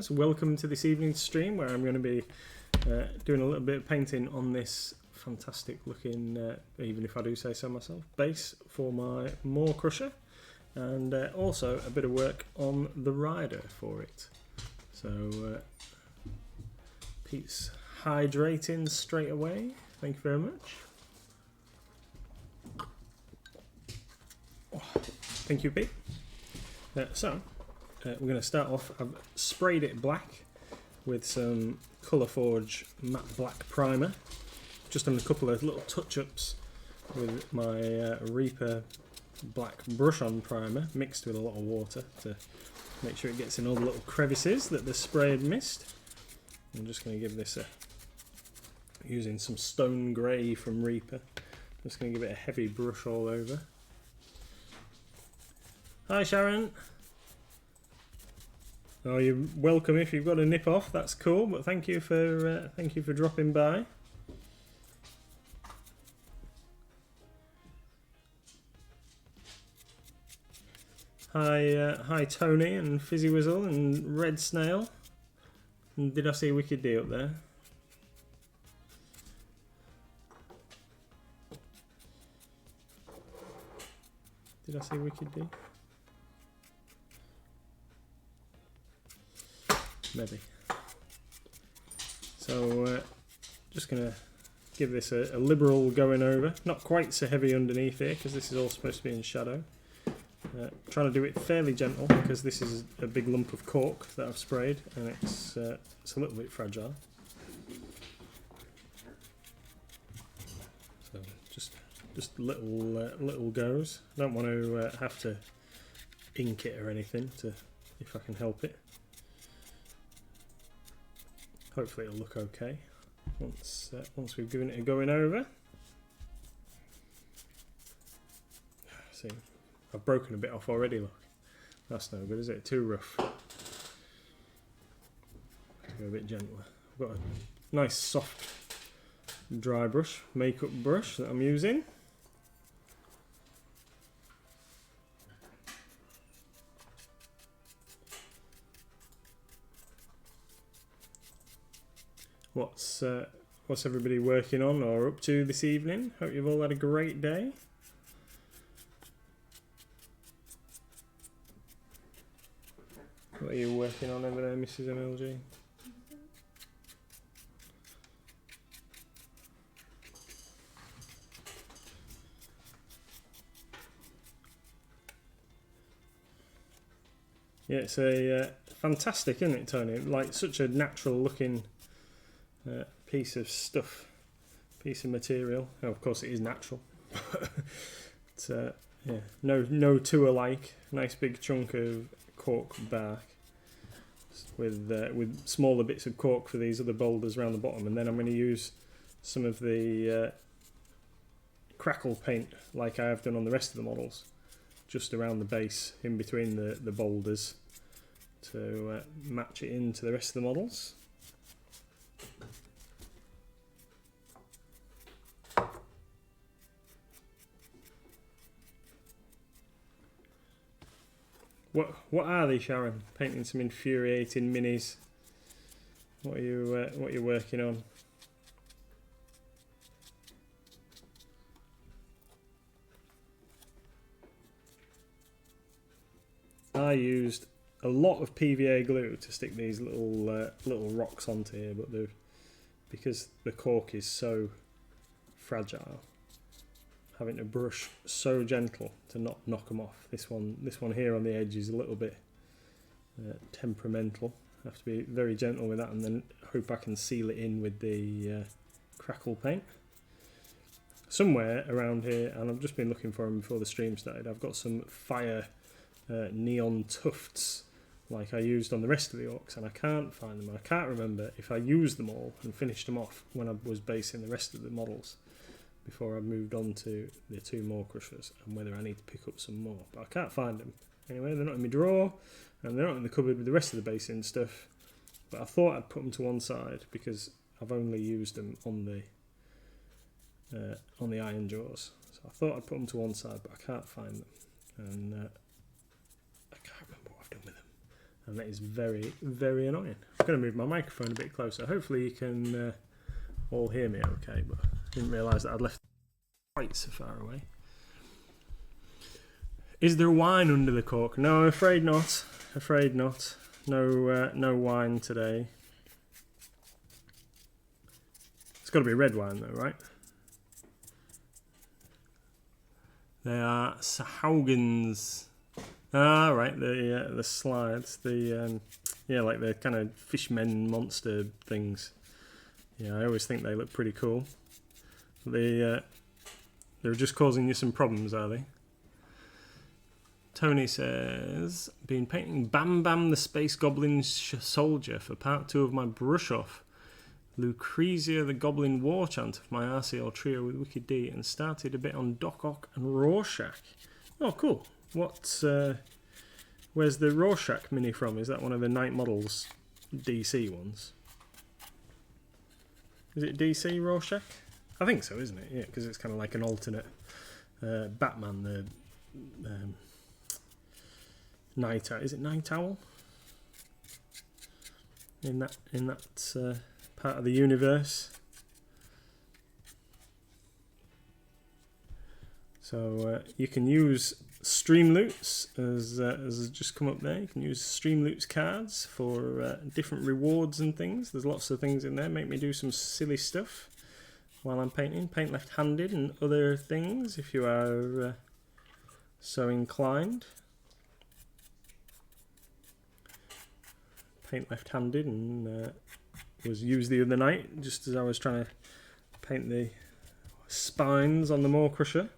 Wargames. Welcome to this evening's stream where I'm going to be doing a little bit of painting on this fantastic looking, even if I do say so myself, base for my Maw Crusher, and also a bit of work on the rider for it. So Pete's hydrating straight away. Thank you very much. Thank you, Pete. We're going to start off. I've sprayed it black with some Colourforge matte black primer. Just done a couple of little touch-ups with my Reaper black brush-on primer mixed with a lot of water to make sure it gets in all the little crevices that the spray had missed. I'm just going to give this using some stone grey from Reaper. Just going to give it a heavy brush all over. Hi Sharon. Oh, you're welcome if you've got to nip off. That's cool, but thank you for dropping by. Hi Tony and Fizzy Whizzle and Red Snail. And did I see Wicked D up there? Did I see Wicked D? Maybe. So just gonna give this a liberal going over. Not quite so heavy underneath here because this is all supposed to be in shadow. Trying to do it fairly gentle because this is a big lump of cork that I've sprayed and it's a little bit fragile. So just little goes. I don't want to have to ink it or anything if I can help it. Hopefully it'll look okay once we've given it a going over. See, I've broken a bit off already, look. That's no good, is it? Too rough. Go a bit gentler. I've got a nice soft dry brush, makeup brush that I'm using. What's everybody working on or up to this evening? Hope you've all had a great day. What are you working on over there, Mrs. MLG? Yeah, it's a fantastic, isn't it, Tony? Like such a natural looking piece of stuff, piece of material. Oh, of course it is natural. It's yeah, no two alike. Nice big chunk of cork bark with smaller bits of cork for these other boulders around the bottom, and then I'm going to use some of the crackle paint like I have done on the rest of the models, just around the base in between the boulders to match it into the rest of the models. What are they, Sharon? Painting some infuriating minis. What are you working on? I used a lot of PVA glue to stick these little rocks onto here, but because the cork is so fragile, having to brush so gentle to not knock them off. This one here on the edge is a little bit temperamental. I have to be very gentle with that and then hope I can seal it in with the crackle paint. Somewhere around here, and I've just been looking for them before the stream started, I've got some fire neon tufts like I used on the rest of the orcs, and I can't find them. I can't remember if I used them all and finished them off when I was basing the rest of the models before I moved on to the two Maw Crushers, and whether I need to pick up some more. But I can't find them. Anyway, they're not in my drawer, and they're not in the cupboard with the rest of the basing stuff. But I thought I'd put them to one side because I've only used them on the iron jaws. So I thought I'd put them to one side, but I can't find them. And I can't remember what I've done with them. and that is very, very annoying. I'm going to move my microphone a bit closer. Hopefully you can all hear me okay, but I didn't realise that I'd left quite so far away. Is there wine under the cork? No, I'm afraid not. Afraid not. No wine today. It's got to be red wine though, right? They are Sahaugens. Ah, right, the slides, yeah, like the kind of fishmen monster things. Yeah, I always think they look pretty cool. They're just causing you some problems, are they? Tony says, been painting Bam Bam the Space Goblin Soldier for part 2 of my brush off. Lucrezia the Goblin War Chant of my RCL trio with Wicked D, and started a bit on Doc Ock and Rorschach. Oh, cool. Where's the Rorschach mini from? Is that one of the Night Models DC ones? Is it DC Rorschach? I think so, isn't it? Yeah, because it's kind of like an alternate Batman, the Night Owl. Is it Night Owl? In that part of the universe. So you can use Streamloots as has just come up there. You can use Streamloots cards for different rewards and things. There's lots of things in there. Make me do some silly stuff while I'm painting. Paint left-handed and other things if you are so inclined. Paint left-handed and was used the other night just as I was trying to paint the spines on the Maw Crusher.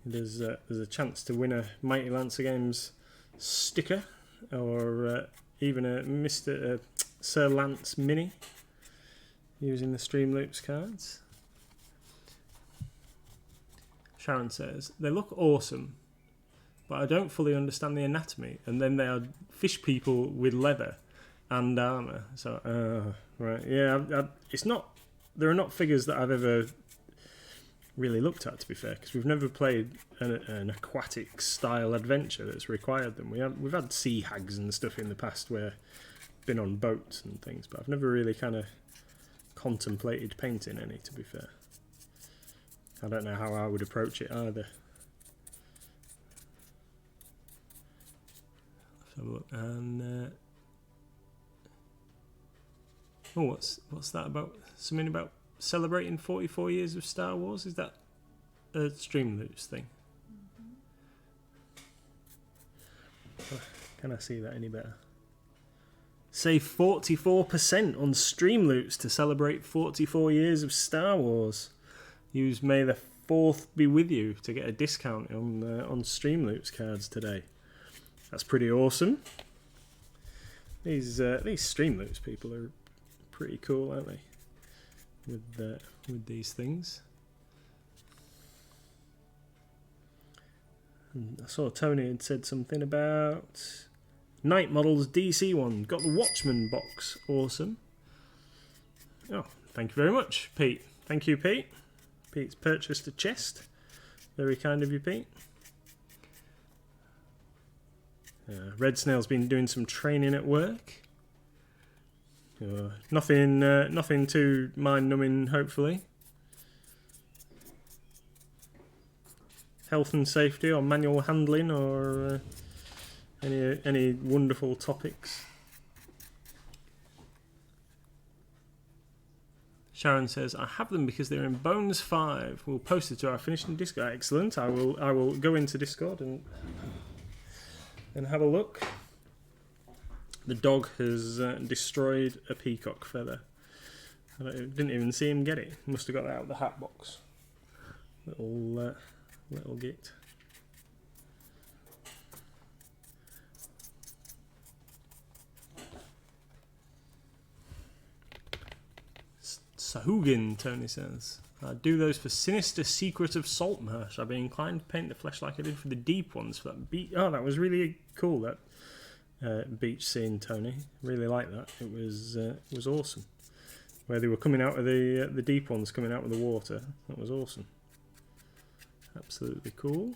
There's a chance to win a Mighty Lancer Games sticker or even a Sir Lance mini using the Streamloops cards. Sharon says, they look awesome, but I don't fully understand the anatomy, and then they are fish people with leather and armour. So, right, yeah, it's not. There are not figures that I've ever really looked at, to be fair, because we've never played an aquatic style adventure that's required them. We've had sea hags and stuff in the past where been on boats and things, but I've never really kind of contemplated painting any, to be fair. I don't know how I would approach it either. Let's have a look. And what's that about? Something about celebrating 44 years of Star Wars? Is that a Streamloops thing? Can I see that any better? Save 44% on Streamloops to celebrate 44 years of Star Wars. Use May the 4th be with you to get a discount on Streamloops cards today. That's pretty awesome. These Streamloops people are pretty cool, aren't they? With these things. And I saw Tony had said something about Night Models DC one. Got the Watchman box. Awesome. Oh, thank you very much, Pete. Thank you, Pete. Pete's purchased a chest. Very kind of you, Pete. Red Snail's been doing some training at work. Nothing too mind-numbing, hopefully. Health and safety or manual handling or any wonderful topics. Sharon says, I have them because they're in Bones 5. We'll post it to our finishing Discord. Excellent. I will go into Discord and have a look. The dog has destroyed a peacock feather. I didn't even see him get it. Must have got that out of the hat box. Little git. Sahugin, Tony says. I do those for Sinister Secret of Saltmarsh. I'd be inclined to paint the flesh like I did for the deep ones for that beach. Oh, that was really cool, that beach scene, Tony. Really like that. It was awesome. Where they were coming out of the deep ones coming out of the water. That was awesome. Absolutely cool.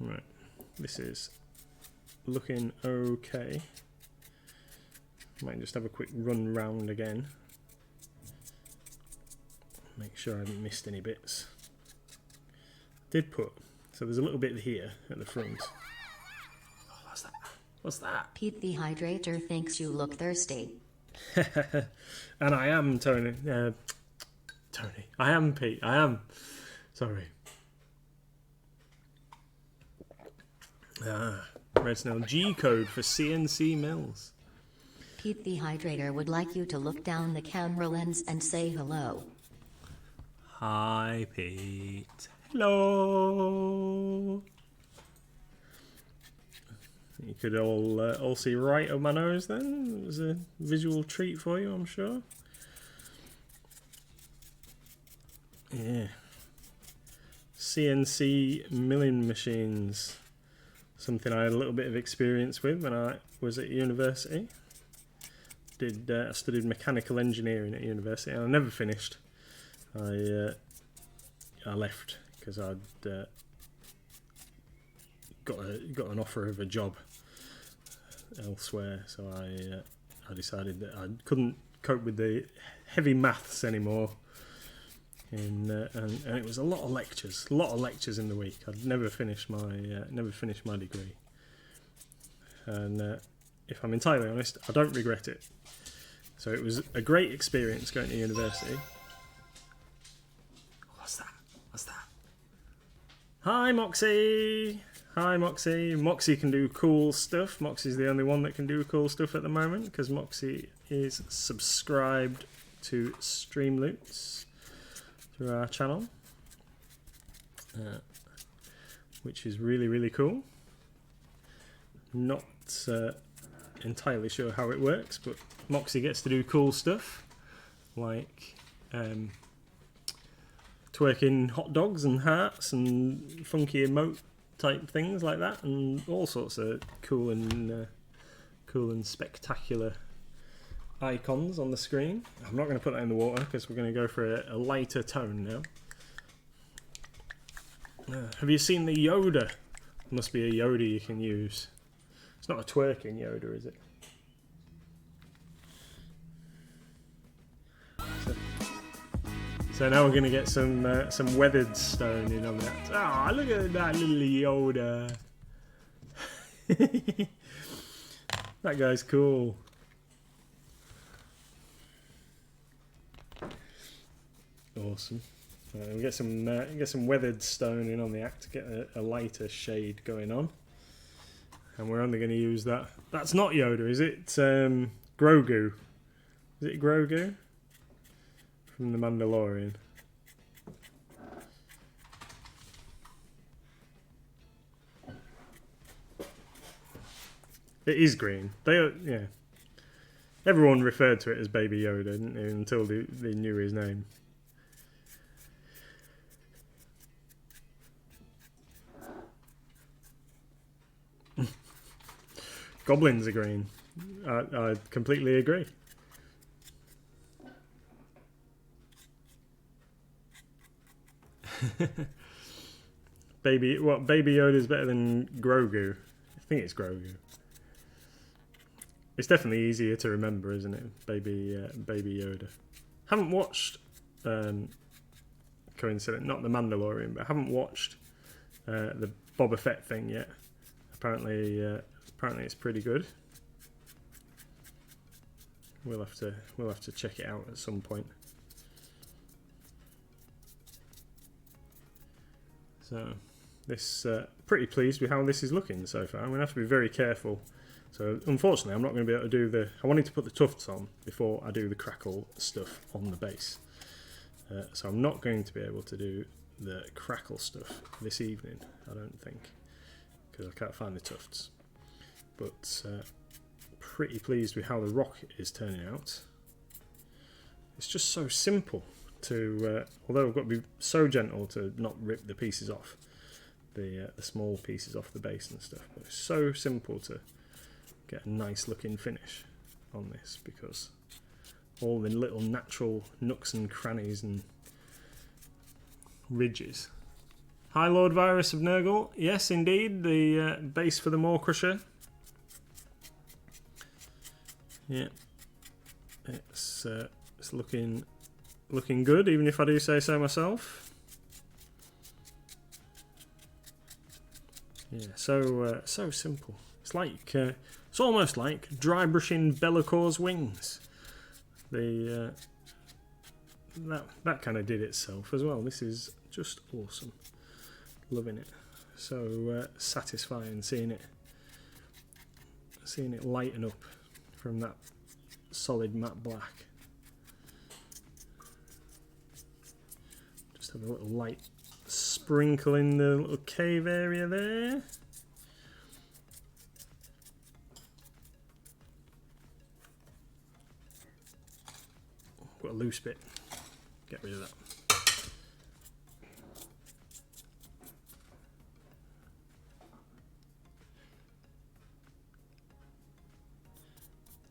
Right, this is looking okay. Might just have a quick run round again. Make sure I haven't missed any bits. Did put, so there's a little bit here at the front. Oh, what's that? What's that? Pete the Hydrator thinks you look thirsty. And I am, Tony. Tony. I am, Pete. I am. Sorry. Red Snail G code for CNC mills. Pete the Hydrator would like you to look down the camera lens and say hello. Hi, Pete. Hello. You could all see right of my nose then. It was a visual treat for you, I'm sure. Yeah. CNC milling machines. Something I had a little bit of experience with when I was at university. I studied mechanical engineering at university and I never finished. I left because I'd got an offer of a job elsewhere, so I decided that I couldn't cope with the heavy maths anymore, and it was a lot of lectures in the week. I'd never finished my degree, and if I'm entirely honest, I don't regret it. So it was a great experience going to university. What's that? What's that? Hi, Moxie! Hi, Moxie. Moxie can do cool stuff. Moxie's the only one that can do cool stuff at the moment because Moxie is subscribed to Streamloots through our channel, which is really, really cool. Not entirely sure how it works, but Moxie gets to do cool stuff like twerking hot dogs and hearts and funky emote type things like that, and all sorts of cool and spectacular icons on the screen. I'm not going to put that in the water because we're going to go for a lighter tone now. Have you seen the Yoda? There must be a Yoda you can use. It's not a twerking Yoda, is it? So now we're going to get some weathered stone in on that. Ah, oh, look at that little Yoda. That guy's cool. Awesome. We'll get some weathered stone in on the act to get a lighter shade going on. And we're only going to use that. That's not Yoda, is it? Grogu. Is it Grogu? From The Mandalorian. It is green. Yeah. Everyone referred to it as Baby Yoda, didn't they, until they knew his name. Goblins are green. I completely agree. Baby Yoda is better than Grogu. I think it's Grogu. It's definitely easier to remember, isn't it? Baby Yoda. Haven't watched coincident, not The Mandalorian, but I haven't watched the Boba Fett thing yet. Apparently it's pretty good. We'll have to check it out at some point. So this pretty pleased with how this is looking so far. I'm going to have to be very careful. So unfortunately I'm not going to be able to do I wanted to put the tufts on before I do the crackle stuff on the base. So I'm not going to be able to do the crackle stuff this evening, I don't think, because I can't find the tufts. But pretty pleased with how the rock is turning out. It's just so simple to, although I've got to be so gentle to not rip the pieces off, the small pieces off the base and stuff. But it's so simple to get a nice looking finish on this because all the little natural nooks and crannies and ridges Hi, Lord Virus of Nurgle. Yes, indeed, the base for the Maw Crusher. Yeah, it's looking good, even if I do say so myself. Yeah, so simple. It's like it's almost like dry brushing Bellacor's wings. The that kind of did itself as well. This is just awesome. Loving it. So satisfying seeing it lighten up from that solid matte black. Just have a little light sprinkle in the little cave area there. Got a loose bit. Get rid of that.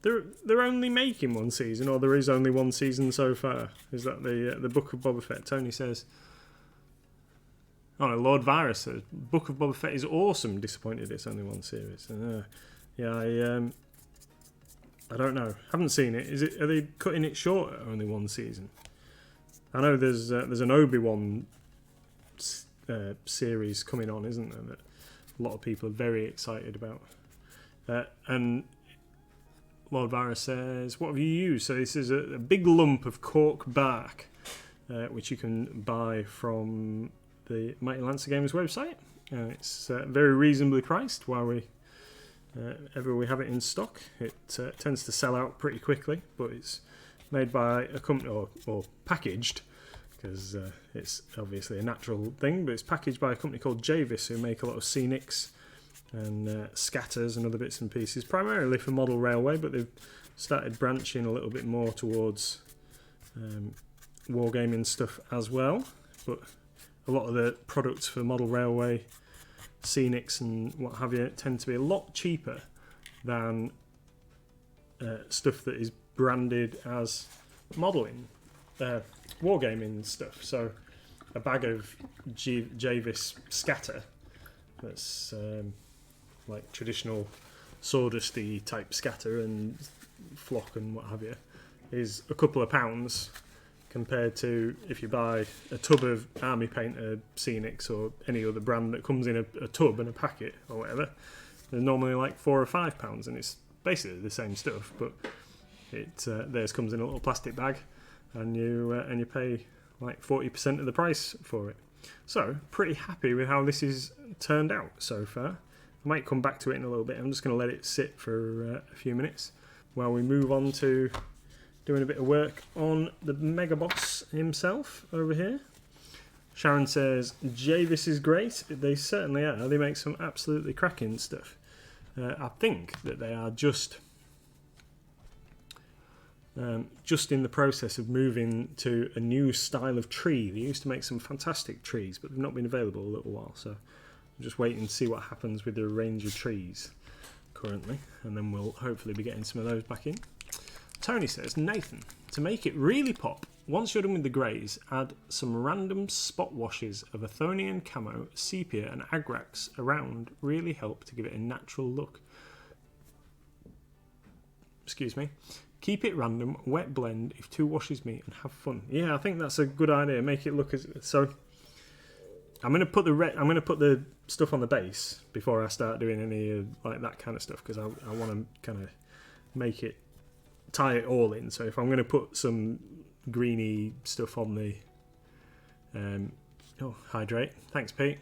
They're only making one season, or there is only one season so far. Is that the Book of Boba Fett? Tony says. Oh no, Lord Virus says Book of Boba Fett is awesome. Disappointed it's only one series. Yeah, I don't know. Haven't seen it. Are they cutting it short at only one season? I know there's an Obi-Wan series coming on, isn't there? That a lot of people are very excited about. And Lord Virus says, what have you used? So this is a big lump of cork bark, which you can buy from the Mighty Lancer Games website. It's very reasonably priced while we have it in stock. It tends to sell out pretty quickly, but it's made by a company, or packaged, because it's obviously a natural thing, but it's packaged by a company called Javis, who make a lot of scenics and scatters and other bits and pieces, primarily for model railway, but they've started branching a little bit more towards wargaming stuff as well. But a lot of the products for model railway, scenics and what have you tend to be a lot cheaper than stuff that is branded as modelling, wargaming stuff. So a bag of Javis scatter that's like traditional sawdusty type scatter and flock and what have you is a couple of pounds, compared to if you buy a tub of Army Painter Scenics or any other brand that comes in a tub and a packet or whatever. They're normally like £4 or £5, and it's basically the same stuff, but theirs comes in a little plastic bag, and you pay like 40% of the price for it. So pretty happy with how this is turned out so far. I might come back to it in a little bit. I'm just going to let it sit for a few minutes while we move on to doing a bit of work on the Mega Boss himself over here. Sharon says, Javis is great. They certainly are. They make some absolutely cracking stuff. I think that they are just in the process of moving to a new style of tree. They used to make some fantastic trees, but they've not been available a little while, so I'm just waiting to see what happens with the range of trees currently, and then we'll hopefully be getting some of those back in. Tony says, Nathan, to make it really pop, once you're done with the greys, add some random spot washes of Athonian camo, sepia and agrax around, really help to give it a natural look. Excuse me. Keep it random, wet blend if 2 washes meet, and have fun. Yeah, I think that's a good idea. Make it look as so. I'm gonna put the stuff on the base before I start doing any like that kind of stuff, because I want to kind of make it, tie it all in. So if I'm gonna put some greeny stuff on the hydrate. Thanks, Pete.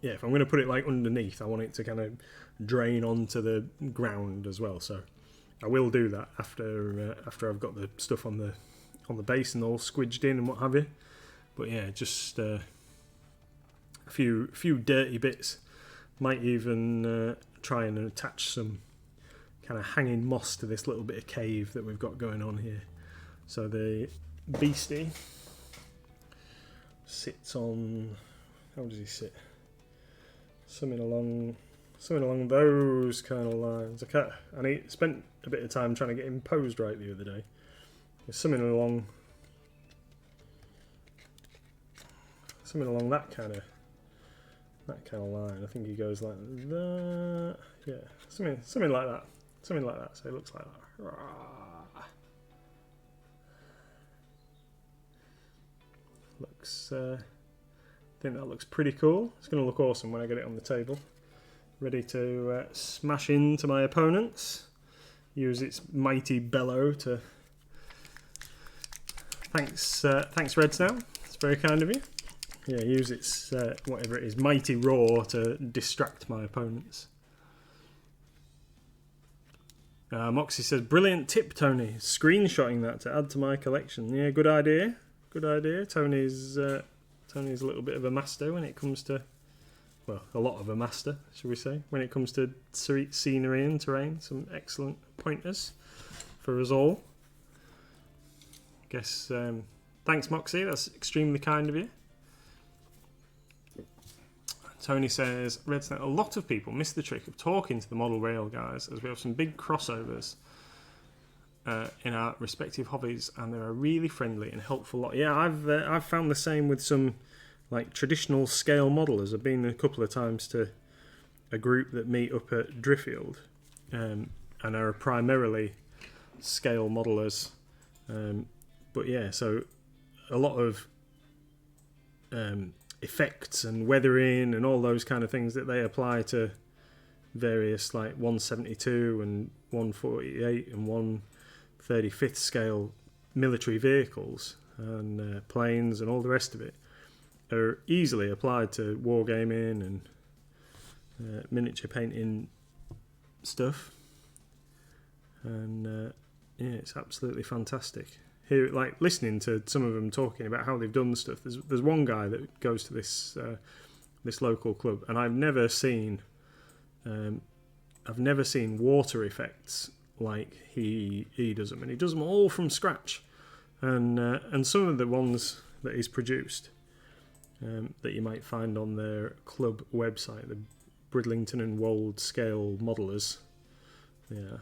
Yeah, if I'm going to put it like underneath, I want it to kind of drain onto the ground as well. So I will do that after I've got the stuff on the base and all squidged in and what have you. But yeah, just a few dirty bits. Might even try and attach some kind of hanging moss to this little bit of cave that we've got going on here. So the beastie sits on, how does he sit? Something along those kind of lines. I spent a bit of time trying to get him posed right the other day. something along that kind of line. I think he goes like that. Yeah, something like that. Something like that. So it looks like that. Looks. I think that looks pretty cool. It's going to look awesome when I get it on the table. Ready to smash into my opponents. Use its mighty bellow to. Thanks, Red Snow. It's very kind of you. Yeah, use its whatever it is, mighty roar to distract my opponents. Moxie says, brilliant tip, Tony. Screenshotting that to add to my collection. Yeah, good idea. Good idea. Tony's a little bit of a master when it comes to, well, a lot of a master, should we say, when it comes to scenery and terrain. Some excellent pointers for us all. Guess, thanks, Moxie. That's extremely kind of you. Tony says, Redsnake, a lot of people miss the trick of talking to the model rail guys, as we have some big crossovers in our respective hobbies, and they're a really friendly and helpful lot. Yeah, I've found the same with some like traditional scale modelers. I've been a couple of times to a group that meet up at Driffield and are primarily scale modelers. But yeah, so a lot of effects and weathering and all those kind of things that they apply to various like 172 and 148 and 135th scale military vehicles and planes and all the rest of it are easily applied to wargaming and miniature painting stuff, and yeah, it's absolutely fantastic. Here, like listening to some of them talking about how they've done stuff. There's one guy that goes to this local club, and I've never seen water effects like he does them, and he does them all from scratch. And some of the ones that he's produced that you might find on their club website, the Bridlington and Wold Scale Modelers. Yeah.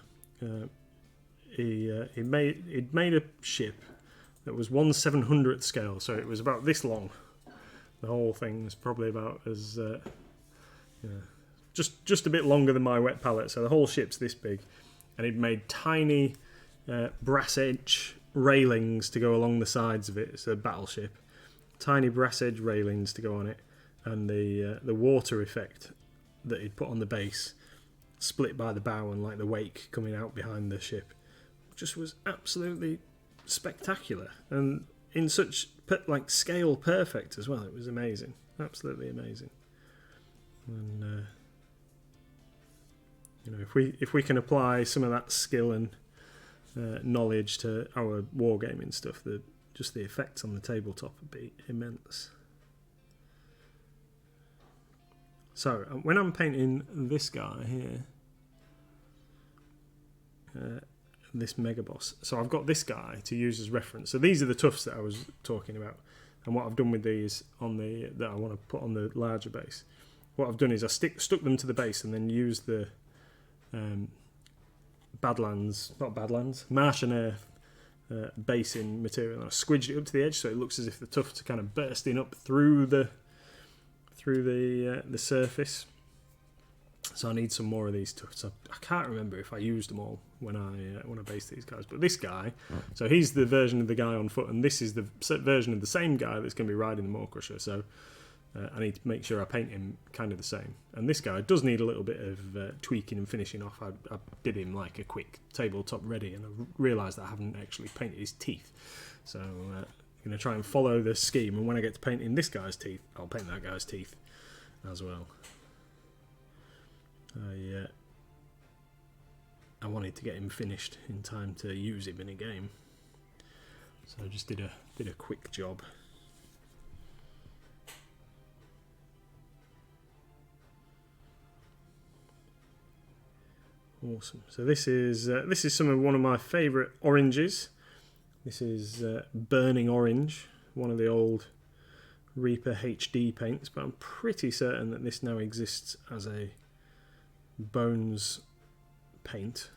He'd made a ship that was 1/700th scale, so it was about this long. The whole thing was probably about as just a bit longer than my wet palette. So the whole ship's this big, and he'd made tiny brass edge railings to go along the sides of it. It's a battleship, tiny brass edge railings to go on it, and the water effect that he'd put on the base, split by the bow and like the wake coming out behind the ship. Just was absolutely spectacular, and in such like scale perfect as well. It was amazing, absolutely amazing. And if we can apply some of that skill and knowledge to our wargaming stuff, the effects on the tabletop would be immense. So when I'm painting this guy here, this mega boss, so I've got this guy to use as reference. So these are the tufts that I was talking about, and what I've done with these that I want to put on the larger base, what I've done is I stuck them to the base and then used the Marsh and Air basing material, and I squidged it up to the edge so it looks as if the tufts are kind of bursting up through the surface. So I need some more of these tufts. I can't remember if I used them all when I based these guys. But this guy, so he's the version of the guy on foot, and this is the version of the same guy that's going to be riding the Maw Crusher. So I need to make sure I paint him kind of the same. And this guy does need a little bit of tweaking and finishing off. I did him like a quick tabletop ready, and I realised that I haven't actually painted his teeth. So I'm going to try and follow the scheme, and when I get to painting this guy's teeth, I'll paint that guy's teeth as well. I wanted to get him finished in time to use him in a game, so I just did a quick job. Awesome. So this is one of my favourite oranges. This is Burning Orange, one of the old Reaper HD paints, but I'm pretty certain that this now exists as a Bones paint.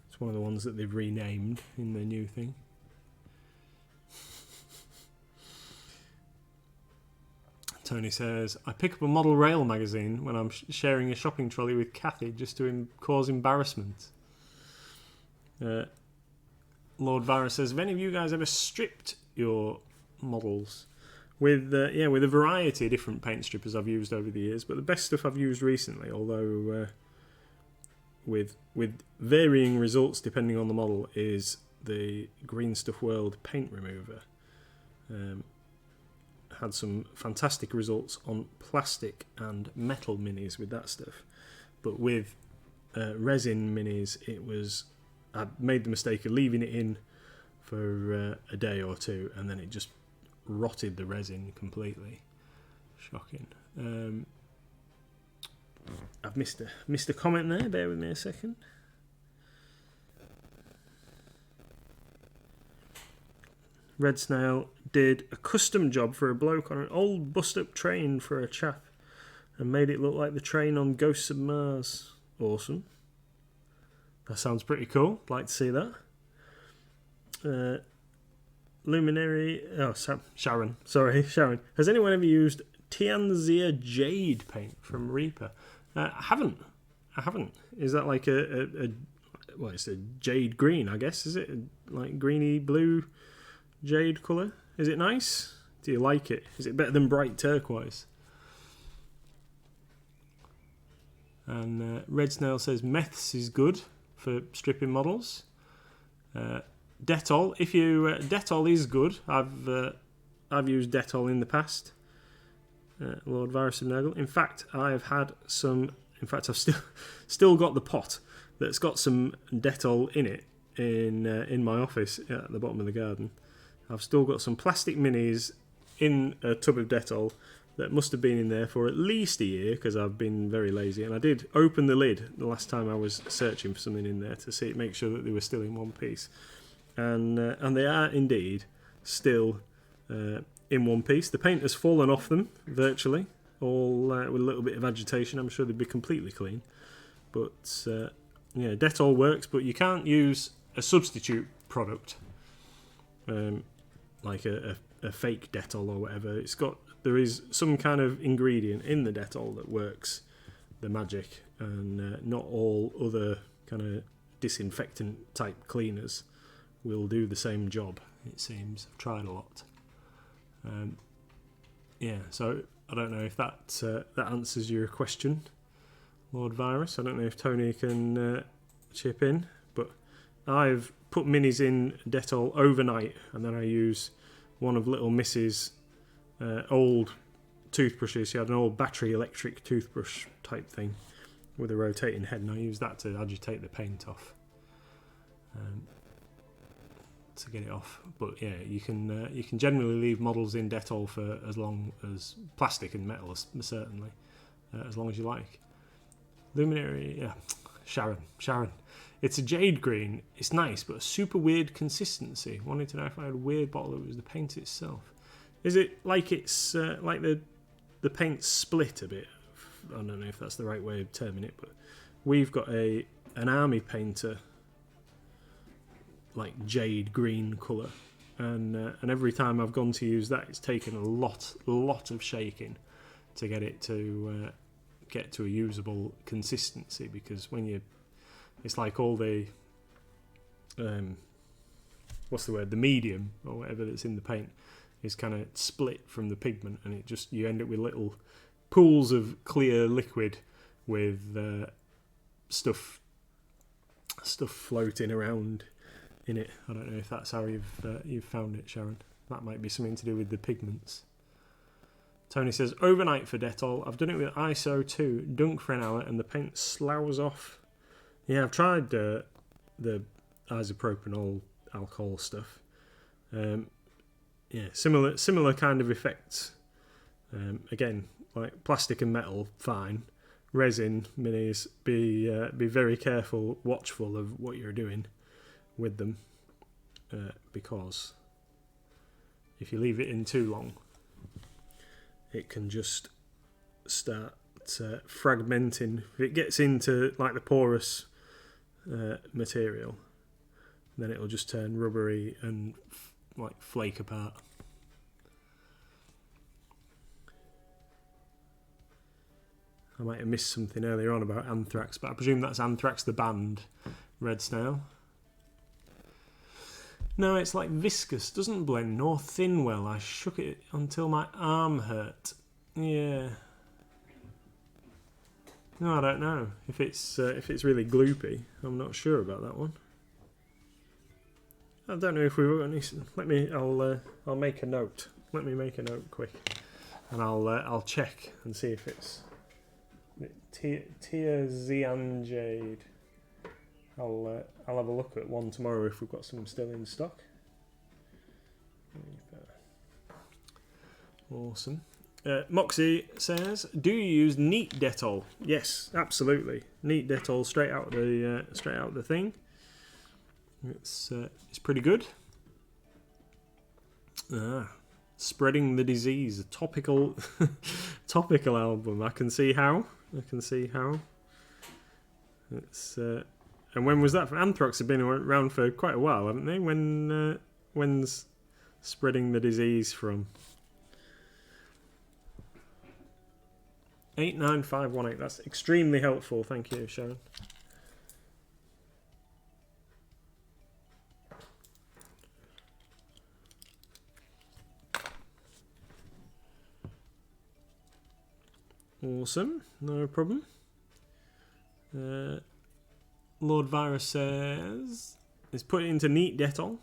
It's one of the ones that they've renamed in the new thing. Tony says, I pick up a model rail magazine when I'm sharing a shopping trolley with Kathy just to cause embarrassment. Lord Vara says, have any of you guys ever stripped your models? With a variety of different paint strippers I've used over the years, but the best stuff I've used recently, although with varying results depending on the model, is the Green Stuff World paint remover. Had some fantastic results on plastic and metal minis with that stuff, but with resin minis I made the mistake of leaving it in for a day or two, and then it just rotted the resin completely. Shocking. I've missed a comment there, bear with me a second. Red Snail did a custom job for a bloke on an old bust-up train for a chap and made it look like the train on Ghosts of Mars. Awesome. That sounds pretty cool. Like to see that. Luminary... Oh, Sharon. Sorry, Sharon. Has anyone ever used Tianzia Jade paint from Reaper? I haven't. Is that like it's a jade green, I guess? Is it like greeny blue jade colour? Is it nice? Do you like it? Is it better than bright turquoise? And Red Snail says Meths is good for stripping models. Dettol, Dettol is good. I've used Dettol in the past. Lord Varus of Nurgle. In fact, I've still got the pot that's got some Dettol in it in my office at the bottom of the garden. I've still got some plastic minis in a tub of Dettol that must have been in there for at least a year because I've been very lazy. And I did open the lid the last time I was searching for something in there to make sure that they were still in one piece. And they are indeed still in one piece. The paint has fallen off them virtually, all with a little bit of agitation. I'm sure they'd be completely clean. But Dettol works, but you can't use a substitute product. Like a fake Dettol or whatever. There is some kind of ingredient in the Dettol that works the magic, and not all other kind of disinfectant type cleaners will do the same job, it seems. I've tried a lot. So I don't know if that answers your question, Lord Virus. I don't know if Tony can chip in, but I've put minis in Dettol overnight, and then I use one of Little Miss's old toothbrushes. She had an old battery electric toothbrush type thing with a rotating head, and I use that to agitate the paint off to get it off. But yeah, you can generally leave models in Dettol for as long as plastic and metal, certainly, as long as you like. Luminary, yeah, Sharon. It's a jade green. It's nice, but a super weird consistency. Wanted to know if I had a weird bottle or it was the paint itself. Is it like it's like the paint split a bit? I don't know if that's the right way of terming it, but we've got an army painter like jade green colour, and every time I've gone to use that, it's taken a lot of shaking to get it to get to a usable consistency, because it's like all the what's the word, the medium or whatever that's in the paint is kind of split from the pigment, and you end up with little pools of clear liquid with stuff floating around in it. I don't know if that's how you've found it, Sharon. That might be something to do with the pigments. Tony says, overnight for Dettol. I've done it with ISO too. Dunk for an hour and the paint sloughs off. Yeah, I've tried the isopropanol alcohol stuff. Similar kind of effects. Again, like plastic and metal, fine. Resin minis, be very careful, watchful of what you're doing with them, because if you leave it in too long, it can just start fragmenting. If it gets into like the porous material, then it'll just turn rubbery and like flake apart. I might have missed something earlier on about Anthrax, but I presume that's Anthrax the band, Red Snail. No, it's like viscous, doesn't blend nor thin well. I shook it until my arm hurt. Yeah. No, I don't know if it's really gloopy. I'm not sure about that one. I don't know if we've got any. I'll make a note. Let me make a note quick, and I'll check and see if it's Tiazianjade. I'll have a look at one tomorrow if we've got some still in stock. Awesome. Moxie says, "Do you use Neat Dettol?" Yes, absolutely. Neat Dettol straight out the thing. It's pretty good. Spreading the disease, topical topical album. I can see how. It's and when was that? Anthrax have been around for quite a while, haven't they? When's Spreading the Disease from? 89518. That's extremely helpful. Thank you, Sharon. Awesome, no problem. Lord Virus says, "Is put it into Neat Dettol."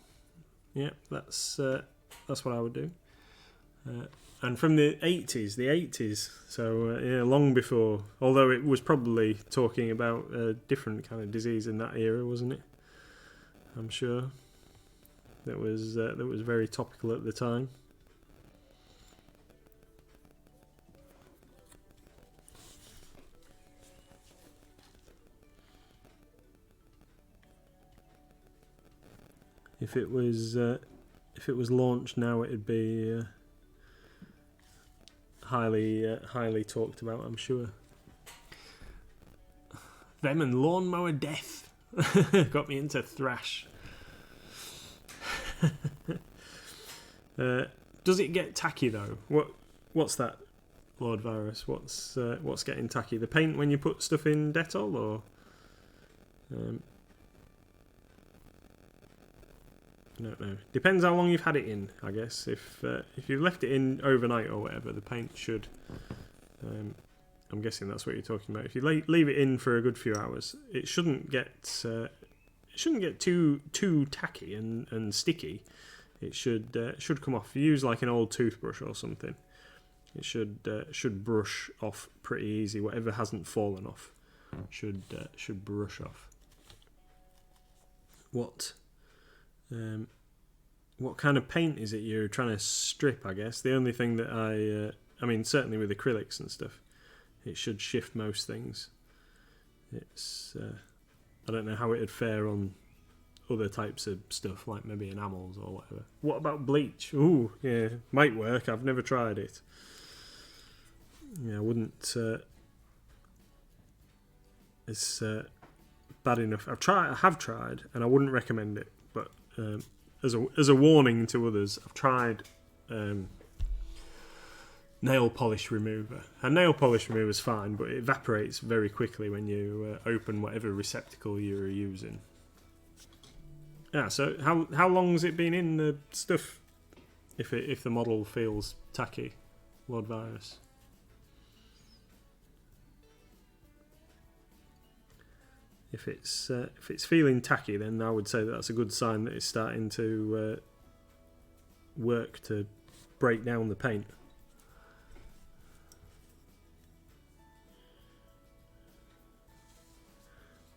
Yeah, that's what I would do. And from the 80s, so yeah, long before. Although it was probably talking about a different kind of disease in that era, wasn't it? I'm sure that was very topical at the time. If it was launched now, it'd be highly talked about, I'm sure. Them and Lawnmower Death got me into thrash. Does it get tacky though? What's that, Lord Virus? What's getting tacky? The paint when you put stuff in Dettol, or? I don't know. Depends how long you've had it in, I guess. If you've left it in overnight or whatever, the paint should. I'm guessing that's what you're talking about. If you leave it in for a good few hours, it shouldn't get too tacky and sticky. It should come off. If you use like an old toothbrush or something, it should brush off pretty easy. Whatever hasn't fallen off should brush off. What kind of paint is it you're trying to strip, I guess? The only thing that I mean, certainly with acrylics and stuff, it should shift most things. It's I don't know how it'd fare on other types of stuff, like maybe enamels or whatever. What about bleach? Ooh, yeah, might work. I've never tried it. Yeah, I wouldn't. It's bad enough. I have tried, and I wouldn't recommend it. But as a warning to others, I've tried nail polish remover. And nail polish remover is fine, but it evaporates very quickly when you open whatever receptacle you're using. Yeah. So how long has it been in the stuff? If the model feels tacky, Lord Virus. If it's feeling tacky, then I would say that's a good sign that it's starting to work to break down the paint.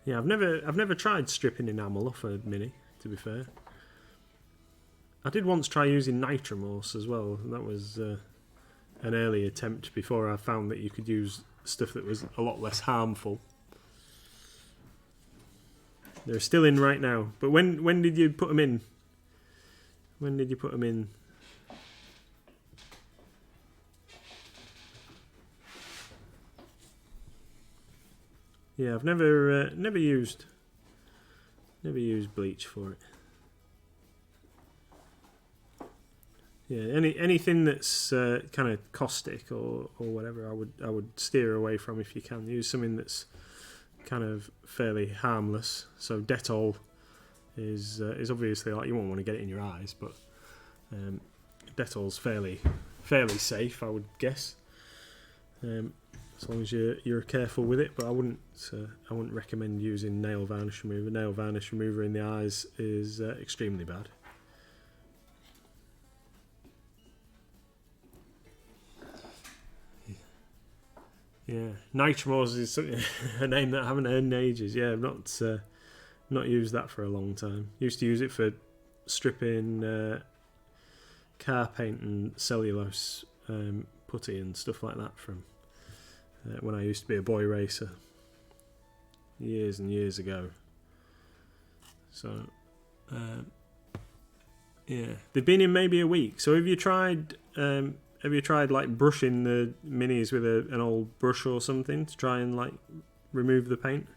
Yeah, I've never tried stripping enamel off a Mini, to be fair. I did once try using Nitromorse as well, and that was an early attempt before I found that you could use stuff that was a lot less harmful. They're still in right now. But when did you put them in? When did you put them in? Yeah, I've never used bleach for it. anything that's kind of caustic or whatever, I would steer away from if you can. Use something that's kind of fairly harmless. So Dettol is obviously, like, you won't want to get it in your eyes, but Dettol's fairly safe, I would guess. As long as you're careful with it, but I wouldn't recommend using nail varnish remover. Nail varnish remover in the eyes is extremely bad. Yeah, Nitromors is something, a name that I haven't heard in ages. Yeah, I've not used that for a long time. Used to use it for stripping car paint and cellulose putty and stuff like that from when I used to be a boy racer years and years ago. So yeah, they've been in maybe a week. So have you tried like brushing the minis with an old brush or something to try and like remove the paint?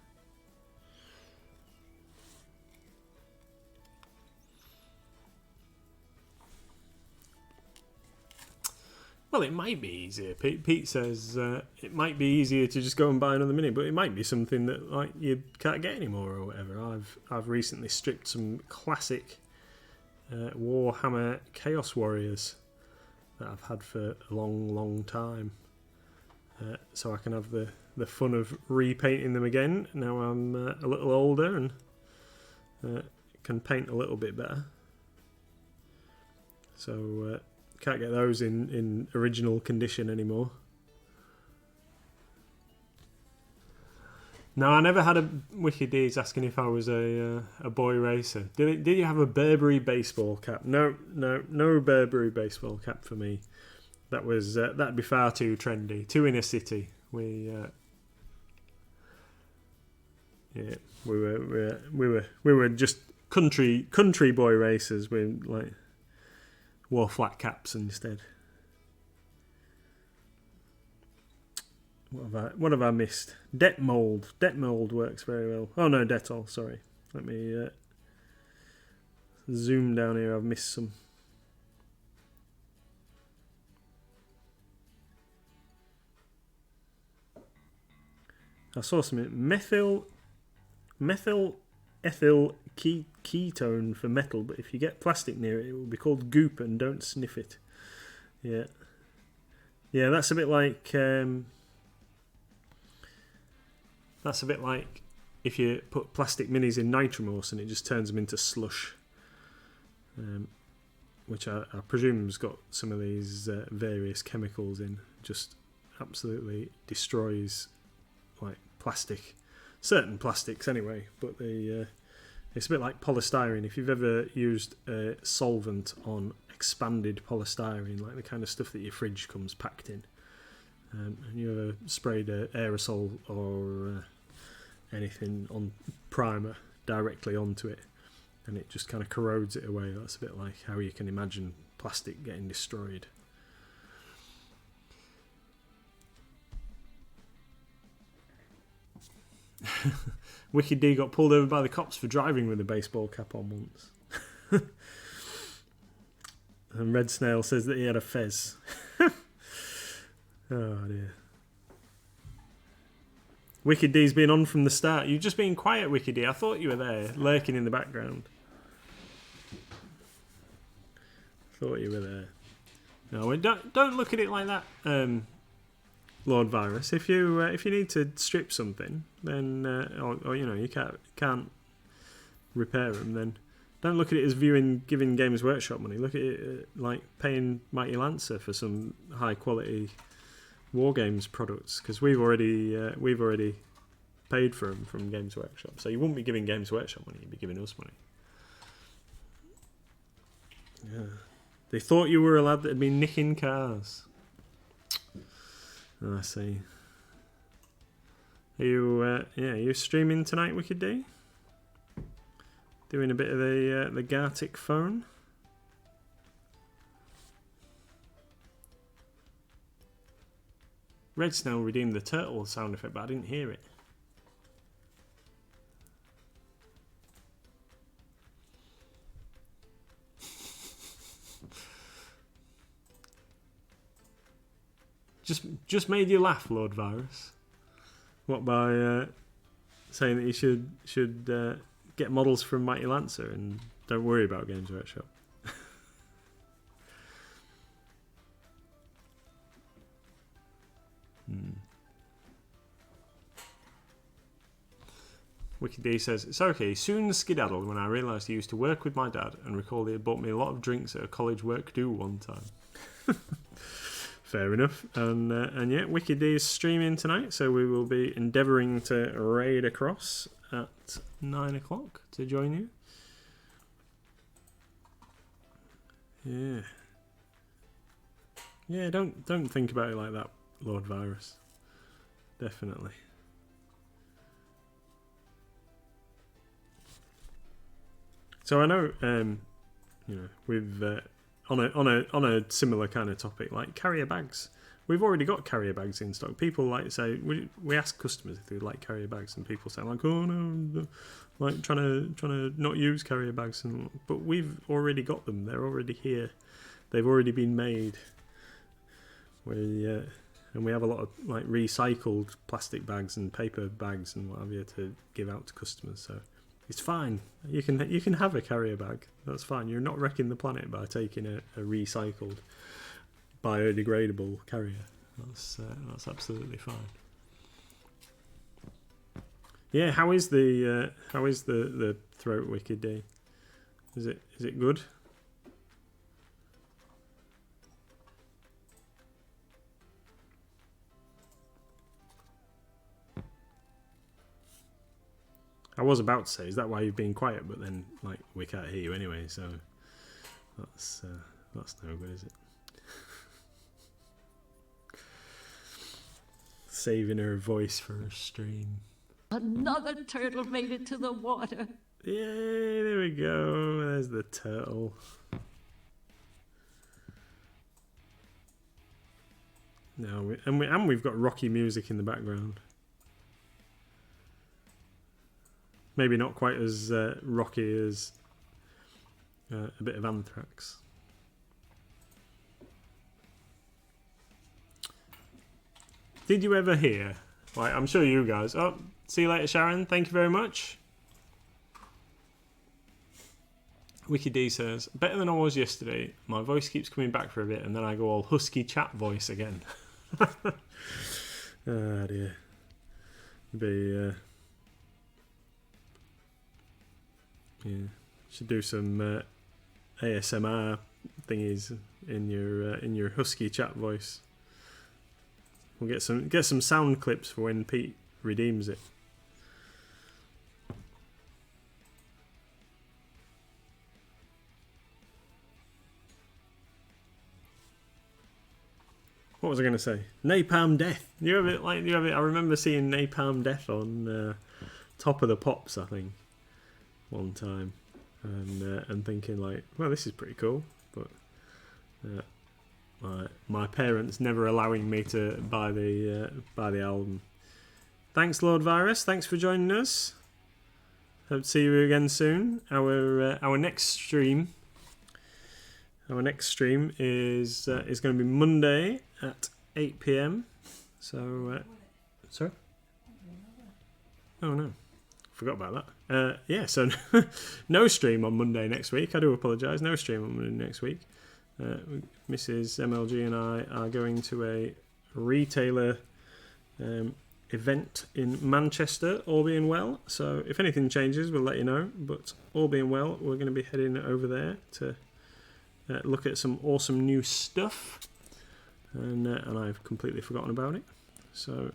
Well, it might be easier. Pete says it might be easier to just go and buy another mini, but it might be something that like you can't get anymore or whatever. I've recently stripped some classic Warhammer Chaos Warriors that I've had for a long time, so I can have the fun of repainting them again. Now I'm a little older and can paint a little bit better. So can't get those in original condition anymore. No, I never had a Wicked D's asking if I was a boy racer. Did you have a Burberry baseball cap? No Burberry baseball cap for me. That was that'd be far too trendy, too inner city. We were just country boy racers. We like wore flat caps instead. What have I missed? Det mold. Det mold works very well. Oh no, Dettol. Sorry. Let me zoom down here. I've missed some. I saw something. Methyl ethyl ketone for metal, but if you get plastic near it, it will be called goop, and don't sniff it. Yeah, that's a bit like if you put plastic minis in Nitromorse and it just turns them into slush, which I presume has got some of these various chemicals in. Just absolutely destroys like certain plastics anyway, but it's a bit like polystyrene. If you've ever used a solvent on expanded polystyrene, like the kind of stuff that your fridge comes packed in, and you ever sprayed aerosol or anything on primer directly onto it and it just kind of corrodes it away, that's a bit like how you can imagine plastic getting destroyed. Wicked D got pulled over by the cops for driving with a baseball cap on once. And Red Snail says that he had a fez. Oh dear. Wicked D's been on from the start. You've just been quiet, Wicked D. I thought you were there, lurking in the background. Thought you were there. No, don't look at it like that, Lord Virus. If you need to strip something, then or you know you can't repair them, then don't look at it as giving Games Workshop money. Look at it like paying Mighty Lancer for some high quality Wargames products, because we've already paid for them from Games Workshop. So you wouldn't be giving Games Workshop money; you'd be giving us money. Yeah, they thought you were a lad that had been nicking cars. Oh, I see. Are you streaming tonight, Wicked D? Doing a bit of the Gartic phone. Red Snail redeemed the turtle sound effect, but I didn't hear it. Just made you laugh, Lord Virus. What, by saying that you should get models from Mighty Lancer and don't worry about Games Workshop? Wicked D says, it's okay, soon skedaddled when I realised he used to work with my dad and recalled he had bought me a lot of drinks at a college work do one time. Fair enough. And yeah, Wicked D is streaming tonight, so we will be endeavouring to raid across at 9 o'clock to join you. Yeah. Yeah, don't think about it like that, Lord Virus. Definitely. So I know, with on a similar kind of topic, like carrier bags. We've already got carrier bags in stock. People like say we ask customers if they like carrier bags, and people say like, oh no, like trying to not use carrier bags, but we've already got them. They're already here. They've already been made. And we have a lot of like recycled plastic bags and paper bags and what have you to give out to customers. So it's fine. You can have a carrier bag. That's fine. You're not wrecking the planet by taking a recycled, biodegradable carrier. That's absolutely fine. Yeah. How is the throat, Wicked D? Is it good? I was about to say, is that why you've been quiet? But then, like, we can't hear you anyway, so that's no good, is it? Saving her voice for her stream. Another turtle made it to the water. Yay! There we go. There's the turtle. No, we've got rocky music in the background. Maybe not quite as rocky as a bit of Anthrax. Did you ever hear? Like, I'm sure you guys. Oh, see you later, Sharon. Thank you very much. Wicked D says, better than I was yesterday. My voice keeps coming back for a bit, and then I go all husky chat voice again. Oh dear. Yeah, should do some ASMR thingies in your husky chat voice. We'll get some sound clips for when Pete redeems it. What was I going to say? Napalm Death. You have it. I remember seeing Napalm Death on Top of the Pops, I think, one time, and thinking like, well, this is pretty cool, but my parents never allowing me to buy the album. Thanks, Lord Virus. Thanks for joining us. Hope to see you again soon. Our next stream. Our next stream is going to be Monday at 8 p.m. So, sorry. Oh no, forgot about that. Yeah, so no stream on Monday next week. I do apologise. No stream on Monday next week. Mrs. MLG and I are going to a retailer event in Manchester, all being well. So if anything changes, we'll let you know. But all being well, we're going to be heading over there to look at some awesome new stuff. And I've completely forgotten about it. So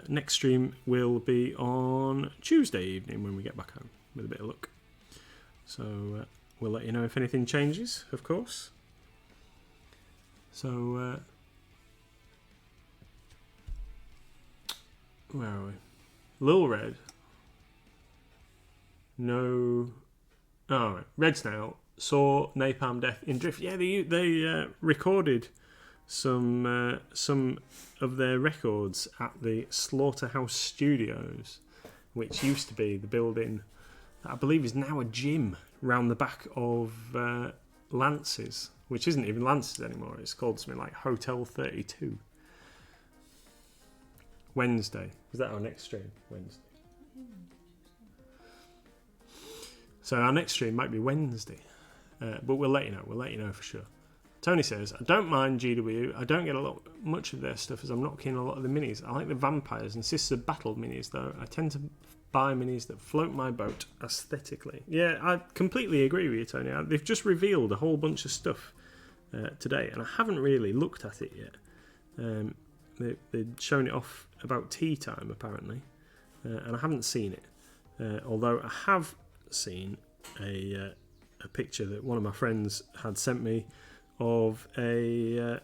next stream will be on Tuesday evening when we get back home, with a bit of luck. So we'll let you know if anything changes, of course. So where are we? Lil Red. No. Oh, right. Red Snail saw Napalm Death in Drift. Yeah, they recorded some of their records at the Slaughterhouse Studios, which used to be the building that I believe is now a gym round the back of Lance's, which isn't even Lance's anymore. It's called something like Hotel 32. Wednesday. Is that our next stream? Wednesday. So our next stream might be Wednesday. But we'll let you know. We'll let you know for sure. Tony says, I don't mind GW. I don't get much of their stuff as I'm not keen on a lot of the minis. I like the vampires and Sisters of Battle minis though. I tend to buy minis that float my boat aesthetically. Yeah, I completely agree with you, Tony. They've just revealed a whole bunch of stuff today, and I haven't really looked at it yet. They'd shown it off about tea time apparently, and I haven't seen it. Although I have seen a picture that one of my friends had sent me of a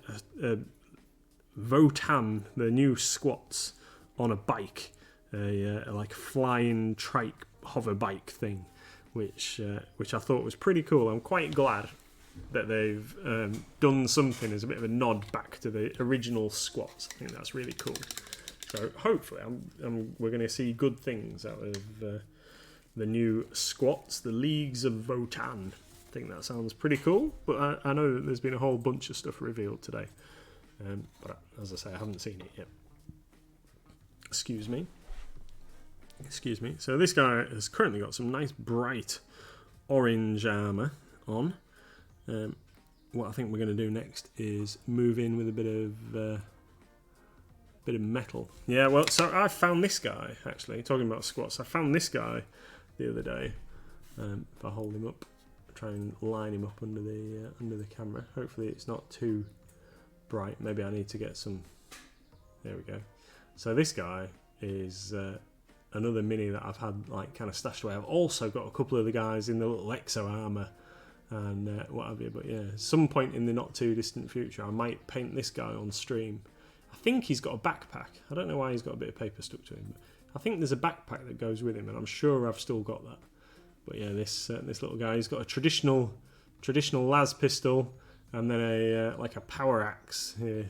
Votan, the new squats on a bike, a like flying trike hover bike thing, which I thought was pretty cool. I'm quite glad that they've done something as a bit of a nod back to the original squats. I think that's really cool. So hopefully we're going to see good things out of the new squats, the Leagues of Votan. I think that sounds pretty cool, but I know that there's been a whole bunch of stuff revealed today. But as I say, I haven't seen it yet. Excuse me. So this guy has currently got some nice bright orange armour on. What I think we're going to do next is move in with a bit of metal. Yeah, well, so I found this guy, actually, talking about squats. I found this guy the other day. If I hold him up, try and line him up under the camera. Hopefully it's not too bright. Maybe I need to get some. There we go. So this guy is another mini that I've had like kind of stashed away. I've also got a couple of the guys in the little exo armor and what have you. But yeah, some point in the not too distant future, I might paint this guy on stream. I think he's got a backpack. I don't know why he's got a bit of paper stuck to him, but I think there's a backpack that goes with him, and I'm sure I've still got that. But yeah, this little guy, he's got a traditional las pistol and then a like a power axe here.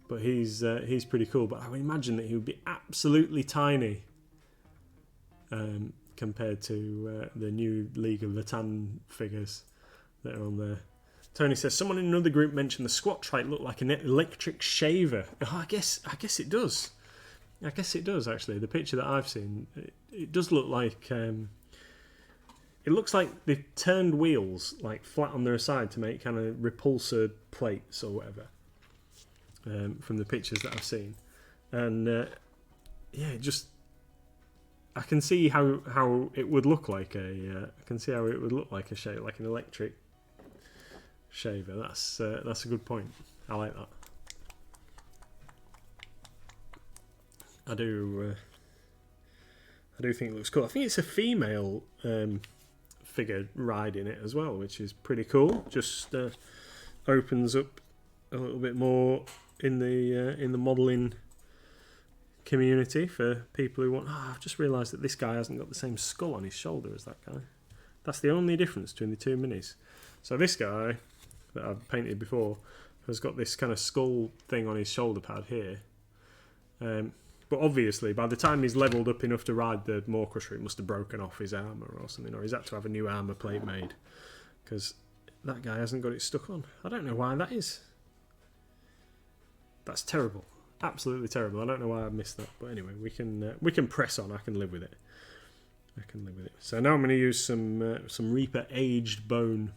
But he's pretty cool. But I would imagine that he would be absolutely tiny compared to the new League of Votan figures that are on there. Tony says someone in another group mentioned the squat trike looked like an electric shaver. Oh, I guess it does. I guess it does actually. The picture that I've seen, it does look like. It looks like they've turned wheels like flat on their side to make kind of repulsor plates or whatever. From the pictures that I've seen, and yeah, just I can see how it would look like a. I can see how it would look like a shaver, like an electric shaver. That's a good point. I like that. I do think it looks cool. I think it's a female figure riding it as well, which is pretty cool. Just opens up a little bit more in the modelling community for people who want. I've just realised that this guy hasn't got the same skull on his shoulder as that guy. That's the only difference between the two minis. So this guy that I've painted before has got this kind of skull thing on his shoulder pad here. But obviously, by the time he's levelled up enough to ride the Maw Crusher, it must have broken off his armour or something, or he's had to have a new armour plate made. Because that guy hasn't got it stuck on. I don't know why that is. That's terrible. Absolutely terrible. I don't know why I missed that. But anyway, we can press on. I can live with it. So now I'm going to use some Reaper aged bone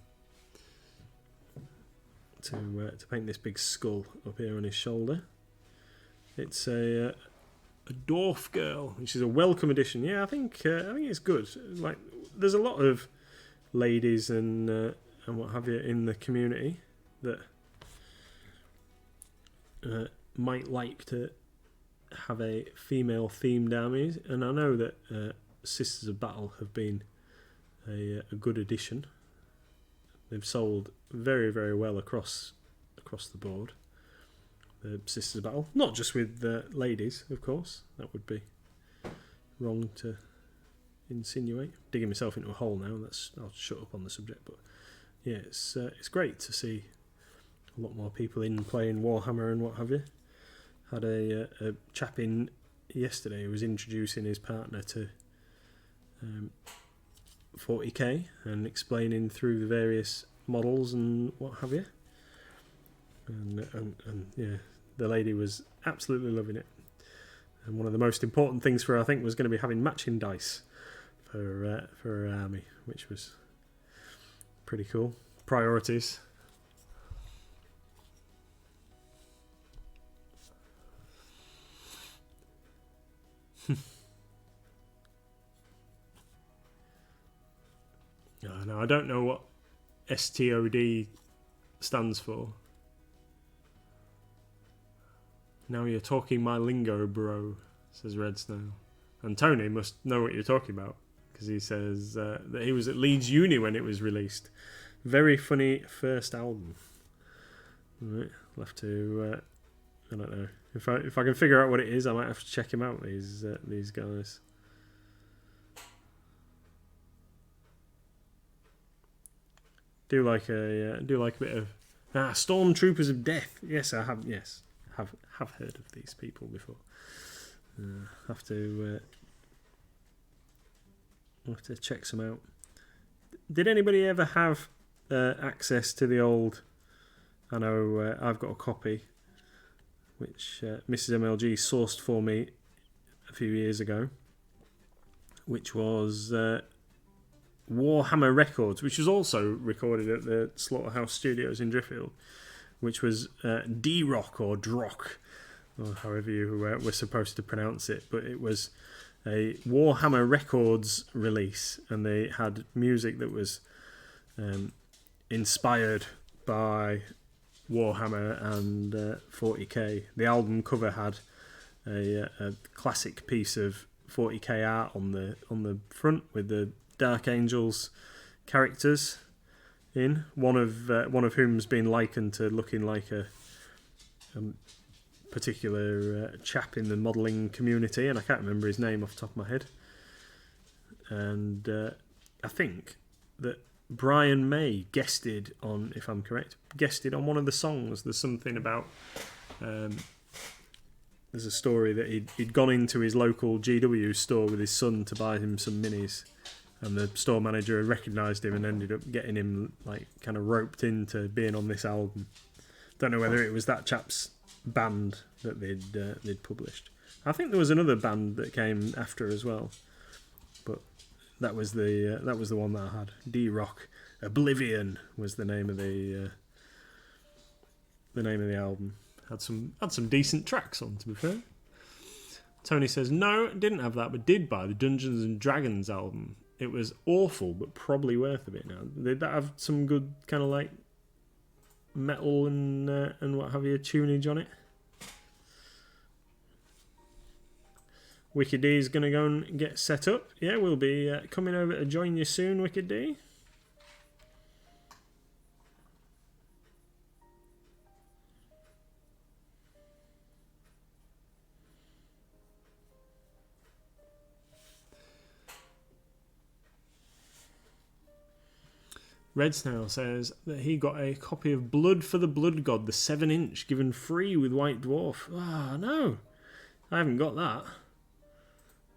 to paint this big skull up here on his shoulder. It's a dwarf girl, which is a welcome addition. Yeah, I think it's good. Like, there's a lot of ladies and what have you in the community that might like to have a female themed army, and I know that Sisters of Battle have been a good addition. They've sold very, very well across the board. The Sisters of Battle, not just with ladies, of course. That would be wrong to insinuate. Digging myself into a hole now. I'll shut up on the subject. But yeah, it's great to see a lot more people in playing Warhammer and what have you. Had a chap in yesterday who was introducing his partner to 40k and explaining through the various models and what have you. And yeah, the lady was absolutely loving it. And one of the most important things for her, I think, was going to be having matching dice for her army, which was pretty cool. Priorities. No, I don't know what STOD stands for. Now you're talking my lingo, bro, says Red Snow. And Tony must know what you're talking about, because he says that he was at Leeds Uni when it was released. Very funny first album. Right, I'll have to... I don't know. If I can figure out what it is, I might have to check him out, these guys. Do like a bit of Stormtroopers of Death. Yes, I have. Yes, have heard of these people before. Have to check some out. Did anybody ever have access to the old? I know I've got a copy, which Mrs. MLG sourced for me a few years ago, which was Warhammer Records, which was also recorded at the Slaughterhouse Studios in Driffield, which was D-Rock or Drock, or however you were supposed to pronounce it, but it was a Warhammer Records release, and they had music that was inspired by Warhammer and 40k. The album cover had a classic piece of 40k art on the front with the Dark Angels characters in, one of whom's been likened to looking like a particular chap in the modelling community, and I can't remember his name off the top of my head. And I think that Brian May guested on, if I'm correct, on one of the songs. There's something about there's a story that he'd gone into his local GW store with his son to buy him some minis, and the store manager had recognised him and ended up getting him like kind of roped into being on this album. Don't know whether it was that chap's band that they'd published. I think there was another band that came after as well, but that was the one that I had. D-Rock Oblivion was the name of the album. Had some decent tracks on, to be fair. Tony says no, didn't have that, but did buy the Dungeons and Dragons album. It was awful, but probably worth a bit now. Did that have some good kind of like metal and what have you tunage on it? Wicked D is going to go and get set up. Yeah, we'll be coming over to join you soon, Wicked D. Red Snail says that he got a copy of Blood for the Blood God, the 7-inch, given free with White Dwarf. Ah, no. I haven't got that.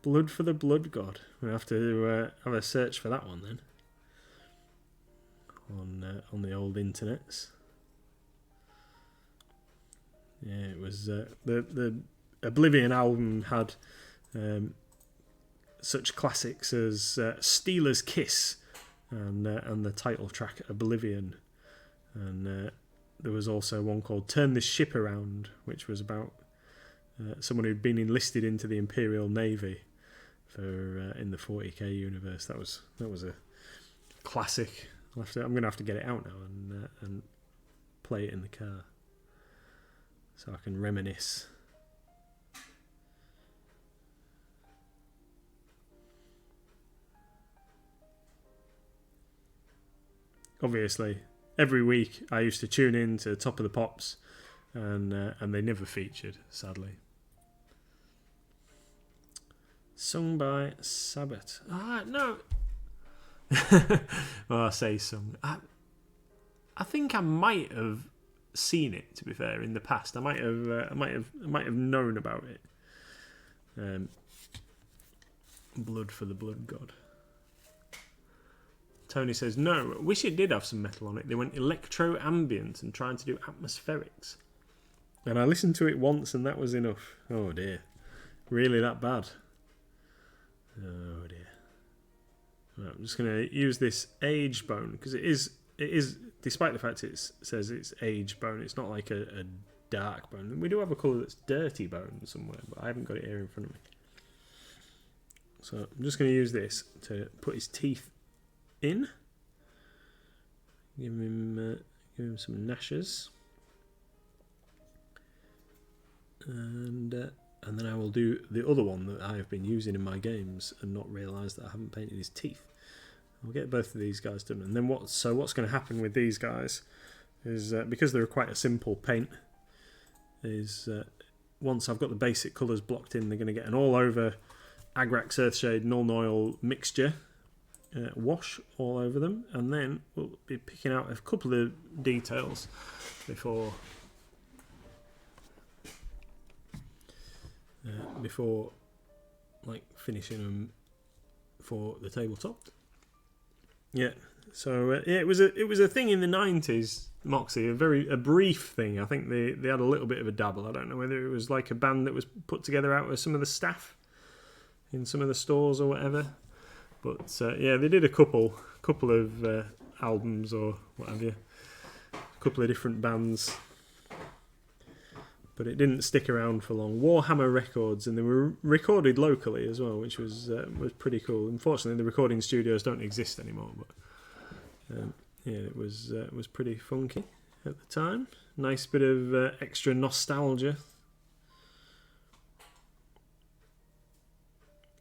Blood for the Blood God. We'll have to have a search for that one then. On the old internets. Yeah, it was... the Oblivion album had such classics as Steeler's Kiss, and the title track Oblivion, and there was also one called Turn This Ship Around, which was about someone who'd been enlisted into the Imperial Navy for in the 40k universe. That was a classic. I'm gonna have to get it out now and play it in the car so I can reminisce. Obviously, every week I used to tune in to Top of the Pops, and they never featured, sadly. Sung by Sabbath. No. Well, I say sung. I think I might have seen it. To be fair, in the past, I might have known about it. Blood for the Blood God. Tony says, no, I wish it did have some metal on it. They went electro-ambient and trying to do atmospherics. And I listened to it once and that was enough. Oh dear. Really that bad? Oh dear. Right, I'm just going to use this age bone because it is, despite the fact it says it's age bone, it's not like a dark bone. We do have a colour that's dirty bone somewhere, but I haven't got it here in front of me. So I'm just going to use this to put his teeth in. Give him some gnashes. And then I will do the other one that I have been using in my games and not realised that I haven't painted his teeth. I'll get both of these guys done. And then what's going to happen with these guys is, because they're quite a simple paint, is once I've got the basic colours blocked in, they're going to get an all over Agrax Earthshade Nuln Oil mixture wash all over them, and then we'll be picking out a couple of details before like finishing them for the tabletop. Yeah, so it was a thing in the 90s, Moxie, a brief thing. I think they had a little bit of a dabble. I don't know whether it was like a band that was put together out of some of the staff in some of the stores or whatever. But yeah, they did a couple of albums or what have you, a couple of different bands. But it didn't stick around for long. Warhammer Records, and they were recorded locally as well, which was pretty cool. Unfortunately, the recording studios don't exist anymore, but yeah, it was pretty funky at the time. Nice bit of extra nostalgia.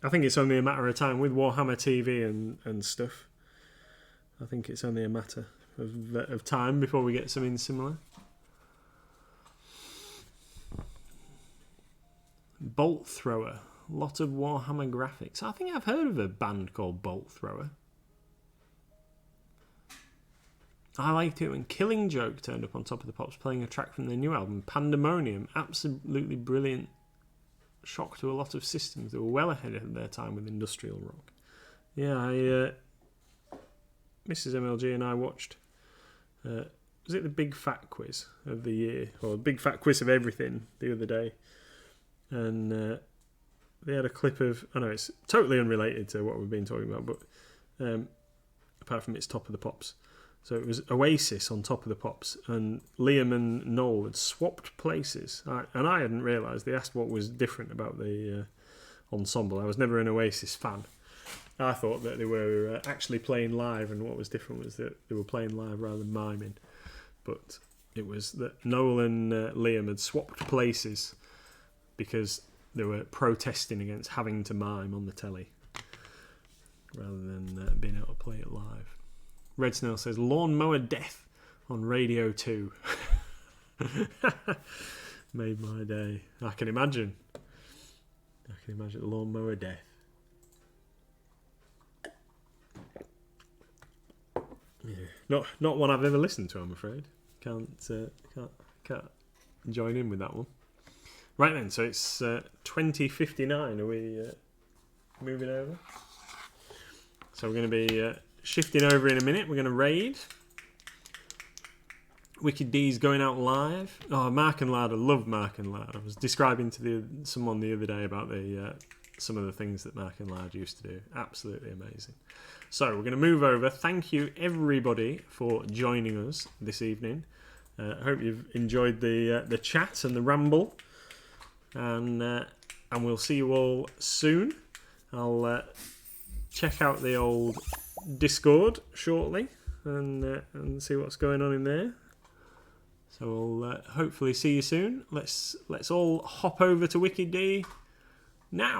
I think it's only a matter of time with Warhammer TV and stuff. I think it's only a matter of time before we get something similar. Bolt Thrower, lot of Warhammer graphics. I think I've heard of a band called Bolt Thrower. I liked it when Killing Joke turned up on Top of the Pops playing a track from their new album, Pandemonium. Absolutely brilliant. Shock to a lot of systems. They were well ahead of their time with industrial rock. Yeah, Mrs. MLG and I watched, was it the Big Fat Quiz of the year, or the Big Fat Quiz of everything the other day? And they had a clip of, I know it's totally unrelated to what we've been talking about, but apart from it's Top of the Pops. So it was Oasis on Top of the Pops, and Liam and Noel had swapped places, and I hadn't realised. They asked what was different about the ensemble. I was never an Oasis fan. I thought that they were actually playing live, and what was different was that they were playing live rather than miming. But it was that Noel and Liam had swapped places because they were protesting against having to mime on the telly rather than being able to play it live. Red Snail says Lawnmower Death on Radio 2. Made my day. I can imagine Lawnmower Death. Yeah. Not one I've ever listened to, I'm afraid. Can't join in with that one. Right then, so it's 20:59. Are we moving over? So we're going to be shifting over in a minute. We're going to raid. Wicked D's going out live. Oh, Mark and Lad. I love Mark and Lad. I was describing to someone the other day about some of the things that Mark and Lad used to do. Absolutely amazing. So we're going to move over. Thank you everybody for joining us this evening. I hope you've enjoyed the chat and the ramble. And we'll see you all soon. I'll check out the old Discord shortly and see what's going on in there. So we'll hopefully see you soon. Let's all hop over to Wicked D now.